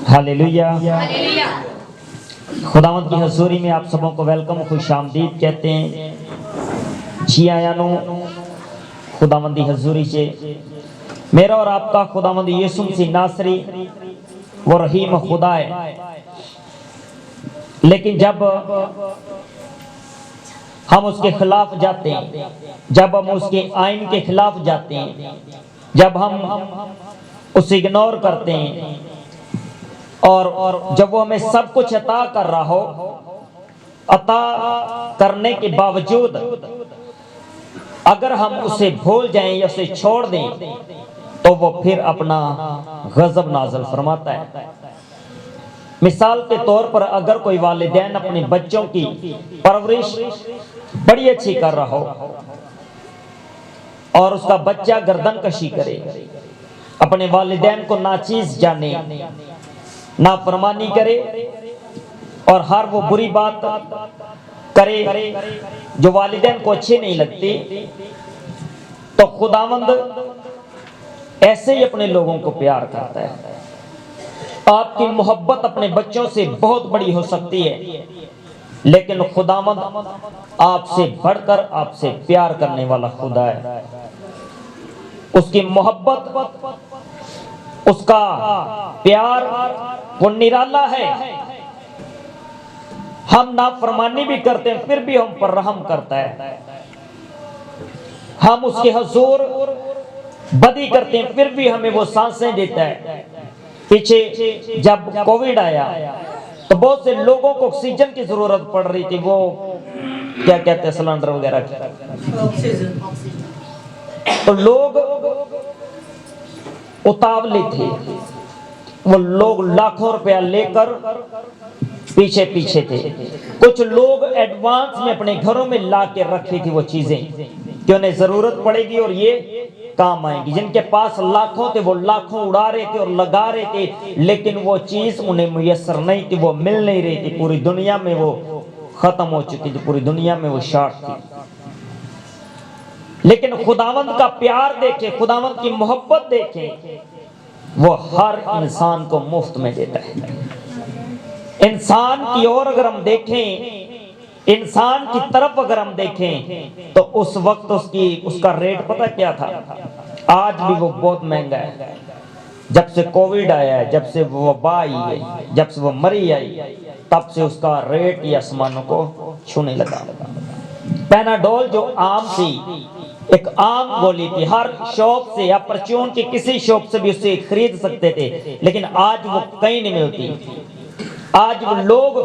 Hallelujah. खुदावंद की हजूरी में आप सबों को वेलकम, खुश आमदीद कहते हैं। जी आयानो खुदावंद की हजूरी से मेरा और आपका खुदावंद यीशु मसीह नासरी वो रहीम खुदा है। लेकिन जब हम उसके खिलाफ जाते हैं, जब हम उसके आइन के खिलाफ जाते हैं, जब हम उसे इग्नोर करते हैं और जब वो हमें सब कुछ अता कर रहा हो, अता करने के बावजूद अगर हम उसे भूल जाएं या उसे छोड़ दें तो वो फिर अपना गजब नाज़िल फरमाता है। मिसाल के तौर पर अगर कोई वालिदैन अपने बच्चों की परवरिश बड़ी अच्छी कर रहा हो और उसका बच्चा गर्दन कशी करे, अपने वालिदैन को नाचीज जाने, नाफरमानी करे और हर वो बुरी बात करे जो वालिदैन को अच्छी नहीं लगती, तो खुदावंद ऐसे ही अपने लोगों को प्यार करता है। आपकी मोहब्बत अपने बच्चों से बहुत बड़ी हो सकती है, लेकिन खुदावंद आपसे बढ़कर आपसे प्यार करने वाला खुदा है। उसकी मोहब्बत, उसका प्यार वो निराला है। हम नाफरमानी भी करते हैं फिर भी हम पर रहम करता है। हम उसके हुजूर बदी करते हैं फिर भी हमें वो सांसें देता है। पीछे जब कोविड आया तो बहुत से लोगों को ऑक्सीजन की जरूरत पड़ रही थी, वो क्या कहते हैं, सिलेंडर वगैरह की, तो लोग उतावले थे। वो लोग लाखों रुपया लेकर पीछे पीछे थे। कुछ लोग एडवांस में अपने घरों में ला के रखी थी वो चीजें कि उन्हें जरूरत पड़ेगी और ये काम आएंगी। जिनके पास लाखों थे वो लाखों उड़ा रहे थे और लगा रहे थे, लेकिन वो चीज उन्हें मुयस्सर नहीं थी, वो मिल नहीं रही थी। पूरी दुनिया में वो खत्म हो चुकी थी, पूरी दुनिया में वो शॉर्ट थी। लेकिन खुदावंद का प्यार देखे, खुदावंद की मोहब्बत देखे, वो हर इंसान को मुफ्त में देता है। इंसान की ओर अगर हम देखें, इंसान की तरफ अगर हम देखें, तो उस वक्त उसका रेट पता क्या था? आज भी वो बहुत महंगा है। जब से कोविड आया है, जब से वो वबा आई है, जब से वो मरी आई, तब से उसका रेट ही आसमानों को छूने लगा। पैनाडोल जो आम थी, एक आम गोली थी, हर शॉप से या परचून की किसी शॉप से भी उसे खरीद सकते थे, लेकिन आज वो कहीं नहीं मिलती। आज वो लोग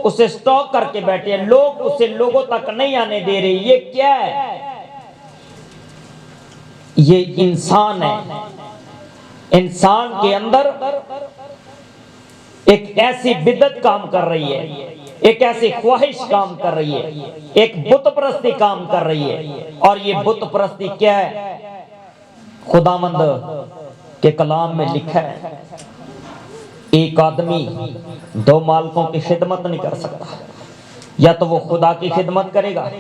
उसे स्टॉक करके बैठे हैं, लोग उसे लोगों तक नहीं आने दे रहे। ये क्या है? ये इंसान है। इंसान के अंदर एक ऐसी बिदत काम कर रही है, एक ऐसी ख्वाहिश काम कर रही है, एक बुत परस्ती काम कर रही है। और ये बुत परस्ती क्या है? खुदावंद के कलाम में लिखा है, एक आदमी दो मालिकों की खिदमत नहीं कर सकता। या तो वो खुदा की खिदमत करेगा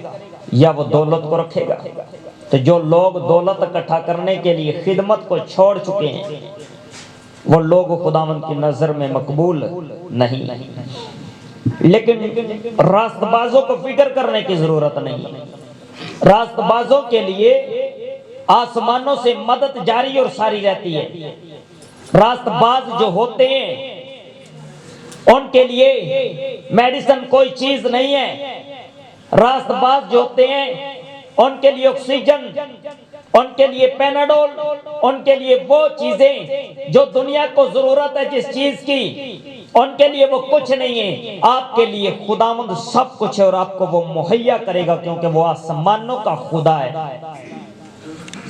या वो दौलत को रखेगा। तो जो लोग दौलत इकट्ठा करने के लिए खिदमत को छोड़ चुके हैं, वो लोग खुदावंद की नजर में मकबूल नहीं। लेकिन रास्तबाजों को फिक्र करने की जरूरत नहीं। रास्तबाजों के लिए आसमानों से मदद जारी और सारी रहती है। रास्तबाज जो होते हैं उनके लिए मेडिसिन कोई चीज नहीं है। रास्तबाज जो होते हैं उनके लिए ऑक्सीजन, उनके लिए पैनाडोल, उनके लिए वो चीजें जो दुनिया को जरूरत है जिस चीज की, उनके लिए वो कुछ नहीं है। आपके लिए खुदावंद सब कुछ है और आपको वो मुहैया करेगा, क्योंकि वो आसमानों का खुदा है।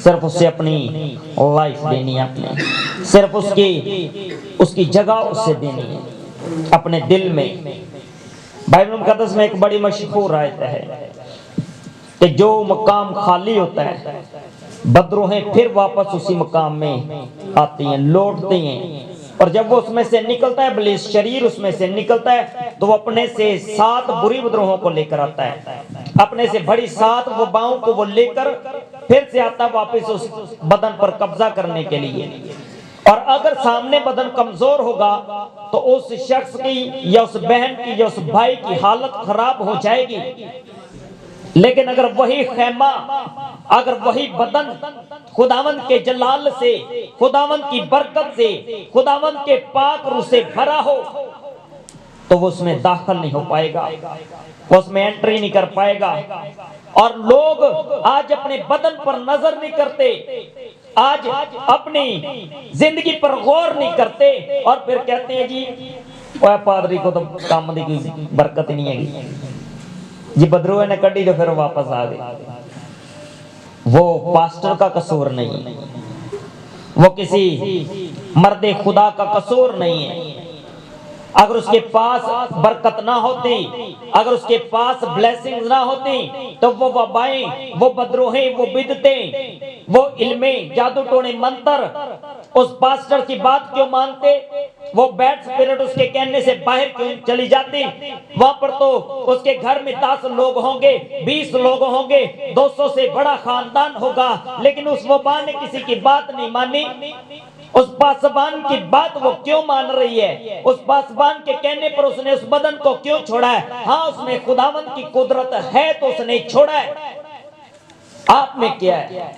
सिर्फ उसे अपनी लाइफ देनी है, अपने सिर्फ उसकी जगह उसे देनी है अपने दिल में। बाइबल मुकद्दस में एक बड़ी मशहूर आयत है कि जो मकाम खाली होता है, बदरूहें फिर वापस उसी मकाम में आती हैं, लौटती हैं। और जब वो उसमें से निकलता है, इब्लीस शरीर उसमें से निकलता है, तो वो अपने से 7 बुरी बदरूहों को लेकर आता है। अपने से बड़ी 7 वबाओं को वो लेकर फिर से आता वापस उस बदन पर कब्जा करने के लिए। और अगर सामने बदन कमजोर होगा तो उस शख्स की या उस बहन की या उस भाई की हालत खराब हो जाएगी। लेकिन अगर वही खैमा, अगर वही बदन खुदावंद के जलाल से, खुदावंद की बरकत से, खुदावंद के पाक रूह से भरा हो तो वो उसमें दाखिल नहीं हो पाएगा, वो उसमें एंट्री नहीं कर पाएगा। और लोग आज अपने बदन पर नजर नहीं करते, आज अपनी जिंदगी पर गौर नहीं करते और फिर कहते हैं जी ओए पादरी को तो काम की बरकत ही नहीं है जी, बदरुए ने कड़ी तो फिर वापस आ गए। वो पास्टर का कसूर नहीं, वो किसी मर्दे खुदा का कसूर नहीं है। अगर उसके पास बरकत ना होती, अगर उसके पास ब्लेसिंग्स ना होती तो वो वबाएं, वो बदरोहें, वो बिदतें, वो इल्मे, जादू टोने, मंत्र उस पास्टर की बात क्यों मानते? वो बैड स्पिरिट उसके कहने से बाहर क्यों चली जाती? वहां पर तो उसके घर में 10 लोग होंगे, 20 लोग होंगे, 200 से बड़ा खानदान होगा, लेकिन उस वबा ने किसी की बात नहीं मानी। उस पासबान की बात वो क्यों मान रही है? उस पासबान के कहने पर उसने उस बदन को क्यों छोड़ा है? हाँ, उसमें खुदावंद की कुदरत है तो उसने छोड़ा है। आप में क्या है?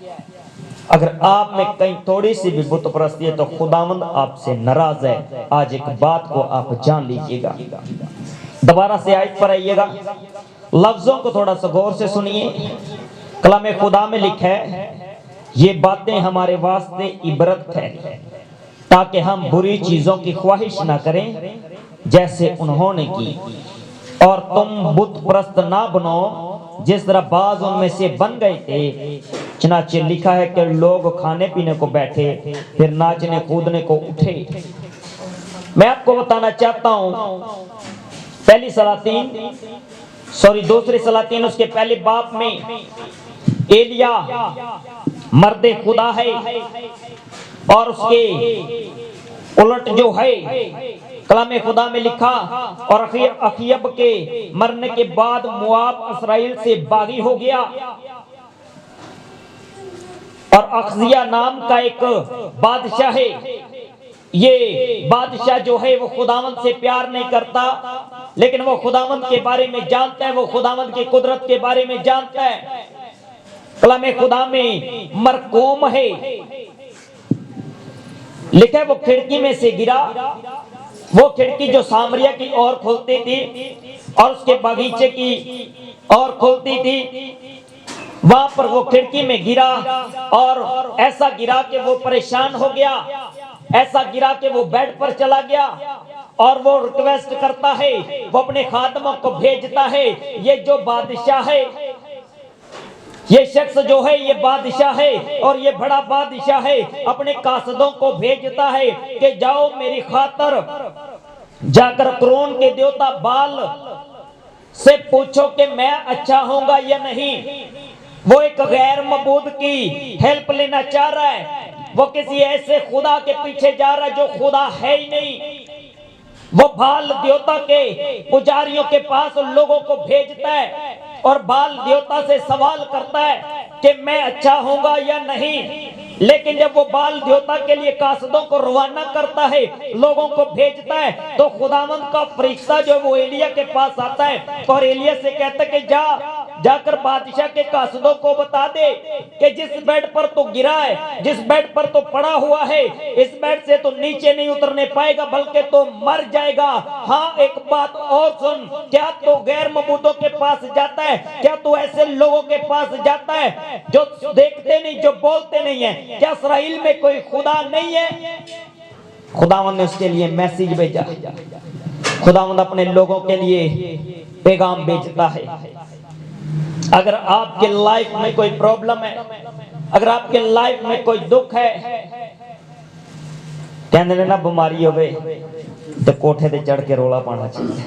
अगर आप में कहीं थोड़ी सी भी बुत परस्ती है तो खुदावंद आपसे नाराज है। आज एक बात को आप जान लीजिएगा। दोबारा से आयत पर आइएगा, लफ्जों को थोड़ा सा गौर से सुनिए। कलाम खुदा में लिखा है, ये बातें हमारे वास्ते इबरत है ताकि हम बुरी चीजों की ख्वाहिश ना करें जैसे उन्होंने की, और तुम बुत परस्त ना बनो जिस तरह बाज उनमें से बन गए थे। चनाचे लिखा है कि लोग खाने पीने को बैठे, फिर नाचने कूदने को उठे। मैं आपको बताना चाहता हूं, दूसरी सलातीन उसके पहले बाप में एलिया मर्दे खुदा है और उसके उलट जो है कलाम खुदा में लिखा, और अखीयब के मरने के बाद मुआब इस्राएल से बागी हो गया और अखजिया नाम का एक बादशाह है। ये बादशाह जो है वो खुदावंद से प्यार नहीं करता, लेकिन वो खुदावंद के बारे में जानता है, वो खुदावंद की कुदरत के बारे में जानता है। कलाम खुदा में मरकूम है, लिखा है वो खिड़की में से गिरा। वो खिड़की जो सामरिया की ओर खुलती थी और उसके बगीचे की ओर खुलती थी, वहां पर वो खिड़की में गिरा और ऐसा गिरा कि वो परेशान हो गया, ऐसा गिरा कि वो बेड पर चला गया और वो रिक्वेस्ट करता है, वो अपने खादमों को भेजता है। ये जो बादशाह है, ये शख्स जो है ये बादशाह है और ये बड़ा बादशाह है, अपने कासदों को भेजता है कि जाओ मेरी खातर जाकर क्रोन के देवता बाल से पूछो कि मैं अच्छा होऊंगा या नहीं। वो एक गैर मबूद की हेल्प लेना चाह रहा है, वो किसी ऐसे खुदा के पीछे जा रहा है जो खुदा है ही नहीं। वो बाल देवता के पुजारियों के पास लोगों को भेजता है और बाल देवता से सवाल करता है कि मैं अच्छा होऊंगा या नहीं। लेकिन जब वो बाल देवता के लिए कासदों को रवाना करता है, लोगों को भेजता है, तो खुदावंद का फरिश्ता जो वो एलिया के पास आता है और एलिया से कहता है कि जाकर बादशाह के कासदों को बता दे कि जिस बेड पर तो गिरा है, जिस बेड पर तो पड़ा हुआ है, इस बेड से तो नीचे नहीं उतरने पाएगा बल्कि तो मर जाएगा। हाँ, एक बात और सुन, क्या तो गैर मबूदों के पास जाता है? क्या तू ऐसे लोगों के पास जाता है जो देखते नहीं, जो बोलते नहीं है? क्या इस्राएल में कोई खुदा नहीं है? खुदावंद ने उसके लिए मैसेज भेजा। खुदावंद अपने लोगों के लिए पैगाम भेजता है। अगर आपके लाइफ में कोई प्रॉब्लम है, अगर आपके लाइफ में कोई दुख है, कहने ना बीमारी होवे तो कोठे ते चढ़ के रोला पाना चाहिए।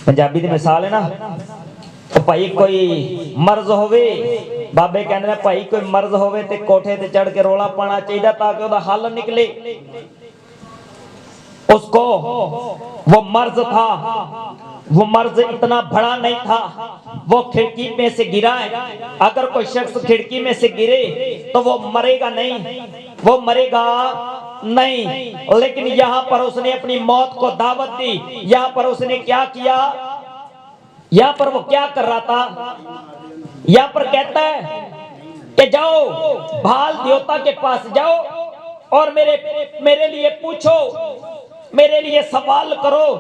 पंजाबी की मिसाल है ना, तो भाई कोई मर्ज होवे, बाबे कहते भाई कोई मर्ज होवे ते कोठे ते चढ़ के रोला पाना चाहिए ताकि उसका हल निकले। उसको वो मर्ज था, वो मर्ज इतना बड़ा नहीं था, वो खिड़की में से गिरा है। अगर कोई शख्स खिड़की में से गिरे तो वो मरेगा नहीं, वो मरेगा नहीं, लेकिन यहाँ पर उसने अपनी मौत को दावत दी। यहाँ पर उसने क्या किया, यहाँ पर वो क्या कर रहा था, यहाँ पर कहता है कि जाओ भाल देवता के पास जाओ और मेरे लिए पूछो, मेरे लिए सवाल करो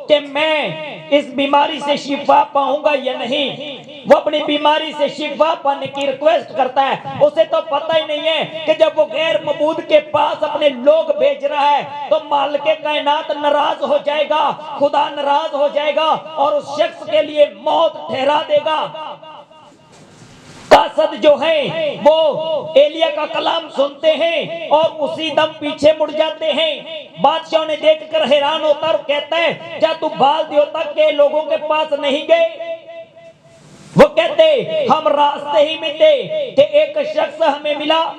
कि मैं इस बीमारी से शिफा पाऊंगा या नहीं। वो अपनी बीमारी से शिफा पाने की रिक्वेस्ट करता है। उसे तो पता ही नहीं है कि जब वो गैर मबूद के पास अपने लोग भेज रहा है तो मालिके कायनात नाराज हो जाएगा, खुदा नाराज हो जाएगा और उस शख्स के लिए मौत ठहरा देगा। कासद जो है वो एलिया का कलाम सुनते हैं और उसी दम पीछे मुड़ जाते हैं। बादशाह ने देखकर हैरान होता और कहता है, क्या तू बाल देवता के लोगों के पास नहीं गए? वो कहते, हम रास्ते ही में थे कि एक शख्स हमें मिला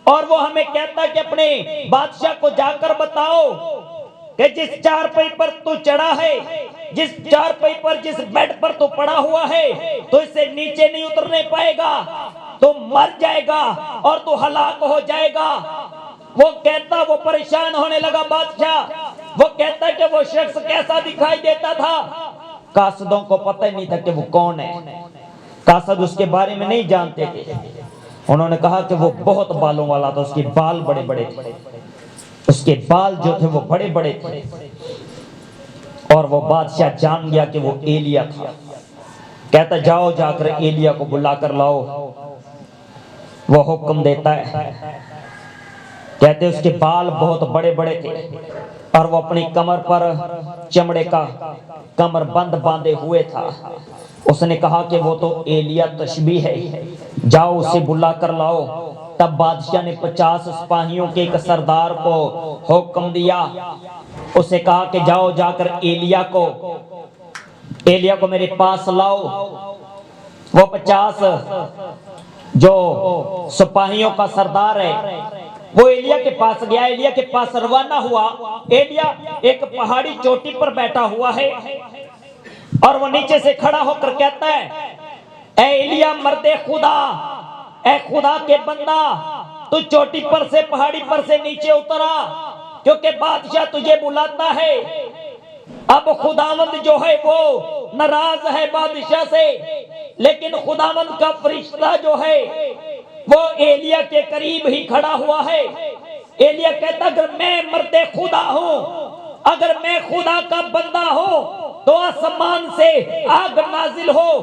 और वो हमें कहता कि अपने बादशाह को जाकर बताओ कि जिस चारपाई पर तू चढ़ा है, जिस चारपाई पर, जिस बेड पर तू पड़ा हुआ है, तो इससे नीचे नहीं उतरने पाएगा, तो मर जाएगा और तू हलाक हो जाएगा। वो कहता, वो परेशान होने लगा बादशाह। वो कहता कि वो शख्स कैसा दिखाई देता था? कासदों को पता ही नहीं था कि वो कौन है। कासद उसके बारे में नहीं जानते थे। उन्होंने कहा कि वो बहुत बालों वाला था, उसके बाल बड़े बड़े थे, उसके बाल जो थे वो बड़े बड़े थे। और वो बादशाह जान गया कि वो एलिया था। कहता, जाओ जाकर एलिया को बुलाकर लाओ। वो हुक्म देता है। कहते उसके बाल बहुत बड़े बड़े थे और वो अपनी कमर पर चमड़े का कमर बंद बांधे हुए था। उसने कहा कि वो तो एलिया तशबीह है, जाओ उसे बुला कर लाओ। तब बादशाह ने 50 सिपाहियों के एक सरदार को हुक्म दिया। उसे कहा कि जाओ जाकर एलिया को मेरे पास लाओ। वो 50 जो सिपाहियों का सरदार है वो एलिया के पास गया। एलिया के पास रवाना हुआ। एलिया एक पहाड़ी चोटी पर बैठा हुआ है और वो नीचे से खड़ा होकर कहता है, ए एलिया मर्दे खुदा, ए खुदा के बंदा, तू चोटी पर से, पहाड़ी पर से नीचे उतरा क्योंकि बादशाह तुझे बुलाता है। अब खुदावंद जो है वो नाराज है बादशाह से, लेकिन खुदावंद का फरिश्ता जो है वो एलिया के करीब ही खड़ा हुआ है। एलिया कहता, अगर मैं मर्दे खुदा हूं, अगर मैं खुदा का बंदा हूं तो आसमान से आग नाजिल हो